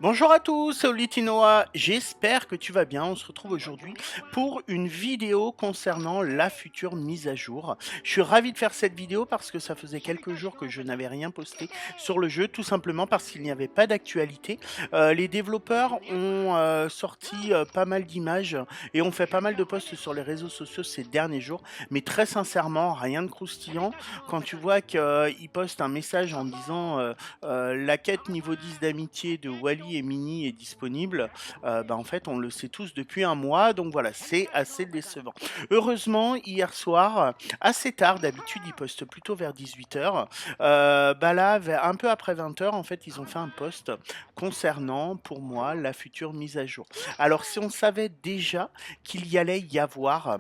Bonjour à tous, c'est Olitinoa. J'espère que tu vas bien. On se retrouve aujourd'hui pour une vidéo concernant la future mise à jour. Je suis ravi de faire cette vidéo parce que ça faisait quelques jours que je n'avais rien posté sur le jeu, tout simplement parce qu'il n'y avait pas d'actualité. Les développeurs ont sorti pas mal d'images et ont fait pas mal de posts sur les réseaux sociaux ces derniers jours, mais très sincèrement, rien de croustillant. Quand tu vois qu'ils postent un message en disant la quête niveau 10 d'amitié de Wally et Minnie est disponible. En fait, on le sait tous depuis un mois, donc voilà, c'est assez décevant. Heureusement, hier soir, assez tard, d'habitude, ils postent plutôt vers 18h. Là, un peu après 20h, en fait, ils ont fait un post concernant, pour moi, la future mise à jour. Alors, si on savait déjà qu'il y allait y avoir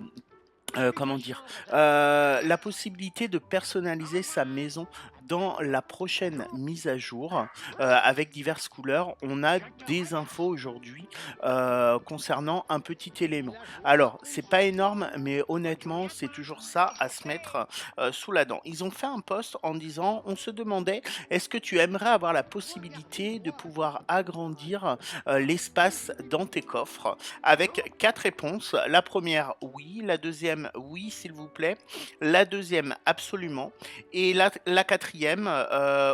comment dire? La possibilité de personnaliser sa maison dans la prochaine mise à jour, avec diverses couleurs. On a des infos aujourd'hui, concernant un petit élément. Alors, c'est pas énorme, mais honnêtement, c'est toujours ça à se mettre, sous la dent. Ils ont fait un post en disant: «On se demandait, est-ce que tu aimerais avoir la possibilité de pouvoir agrandir, l'espace dans tes coffres?» avec 4 réponses. La première, oui. La deuxième, oui, s'il vous plaît. La deuxième, absolument. Et la quatrième,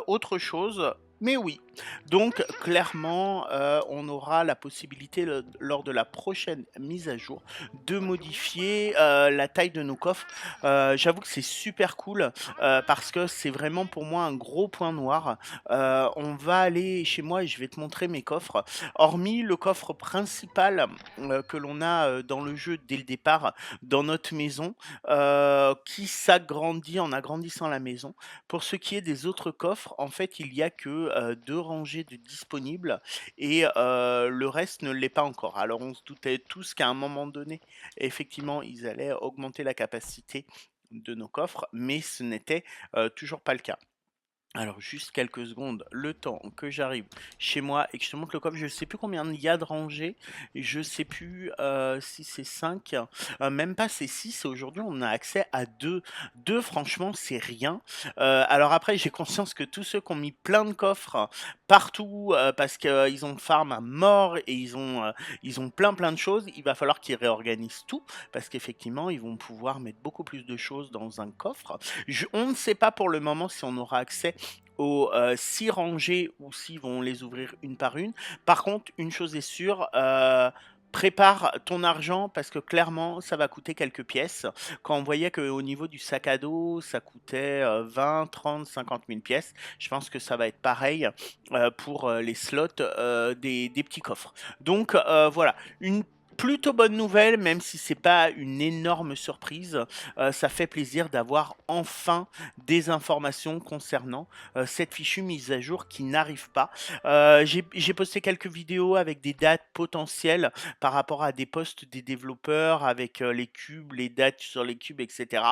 autre chose, mais oui. Donc, clairement, on aura la possibilité, lors de la prochaine mise à jour, de modifier la taille de nos coffres. J'avoue que c'est super cool parce que c'est vraiment pour moi un gros point noir. On va aller chez moi et je vais te montrer mes coffres. Hormis le coffre principal que l'on a dans le jeu dès le départ, dans notre maison, qui s'agrandit en agrandissant la maison. Pour ce qui est des autres coffres, en fait, il y a que 2 rangées de disponibles et le reste ne l'est pas encore. Alors on se doutait tous qu'à un moment donné, effectivement, ils allaient augmenter la capacité de nos coffres, mais ce n'était toujours pas le cas. Alors juste quelques secondes, le temps que j'arrive chez moi et que je te montre le coffre, je sais plus combien il y a de rangées, je sais plus, si c'est 5, même pas c'est 6. Aujourd'hui on a accès à 2. 2 franchement c'est rien. Alors après j'ai conscience que tous ceux qui ont mis plein de coffres partout, parce qu'ils ont farm à mort et ils ont plein de choses, il va falloir qu'ils réorganisent tout parce qu'effectivement ils vont pouvoir mettre beaucoup plus de choses dans un coffre. On ne sait pas pour le moment si on aura accès aux 6 rangées ou s'ils vont les ouvrir une par une. Par contre, une chose est sûre, prépare ton argent parce que clairement, ça va coûter quelques pièces. Quand on voyait qu'au niveau du sac à dos, ça coûtait 20, 30, 50 000 pièces, je pense que ça va être pareil pour les slots des petits coffres. Donc voilà, une plutôt bonne nouvelle, même si c'est pas une énorme surprise. Ça fait plaisir d'avoir enfin des informations concernant cette fichue mise à jour qui n'arrive pas. J'ai posté quelques vidéos avec des dates potentielles par rapport à des posts des développeurs avec les cubes, les dates sur les cubes, etc.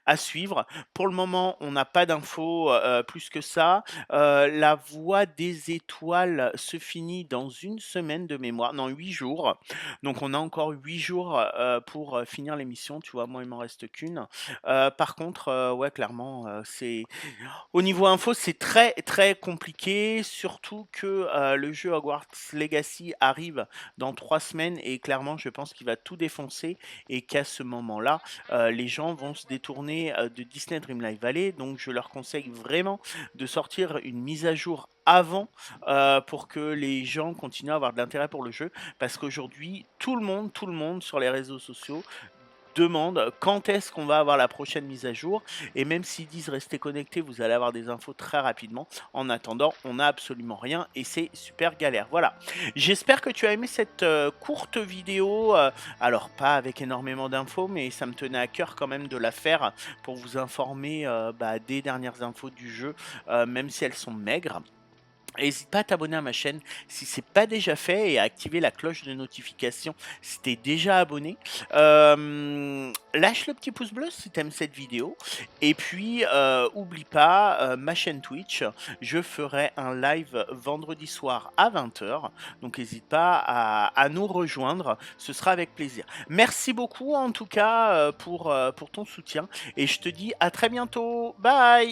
à suivre. Pour le moment, on n'a pas d'infos plus que ça. La voie des étoiles se finit dans une semaine de mémoire, non 8 jours. Donc on a encore 8 jours pour finir l'émission. Tu vois, moi il m'en reste qu'une. Par contre, ouais, clairement, c'est au niveau info, c'est très, très compliqué, surtout que, le jeu Hogwarts Legacy arrive dans 3 semaines et clairement, je pense qu'il va tout défoncer et qu'à ce moment-là, les gens vont se détourner, de Disney Dreamlight Valley. Donc je leur conseille vraiment de sortir une mise à jour avant, pour que les gens continuent à avoir de l'intérêt pour le jeu. Parce qu'aujourd'hui, tout le monde sur les réseaux sociaux demande quand est-ce qu'on va avoir la prochaine mise à jour et même s'ils disent restez connectés, vous allez avoir des infos très rapidement. En attendant, on n'a absolument rien et c'est super galère. Voilà. J'espère que tu as aimé cette courte vidéo. Alors pas avec énormément d'infos, mais ça me tenait à cœur quand même de la faire pour vous informer des dernières infos du jeu, même si elles sont maigres. N'hésite pas à t'abonner à ma chaîne si c'est pas déjà fait et à activer la cloche de notification si t'es déjà abonné. Lâche le petit pouce bleu si t'aimes cette vidéo. Et puis, oublie pas ma chaîne Twitch. Je ferai un live vendredi soir à 20h. Donc n'hésite pas à nous rejoindre. Ce sera avec plaisir. Merci beaucoup en tout cas pour ton soutien. Et je te dis à très bientôt. Bye!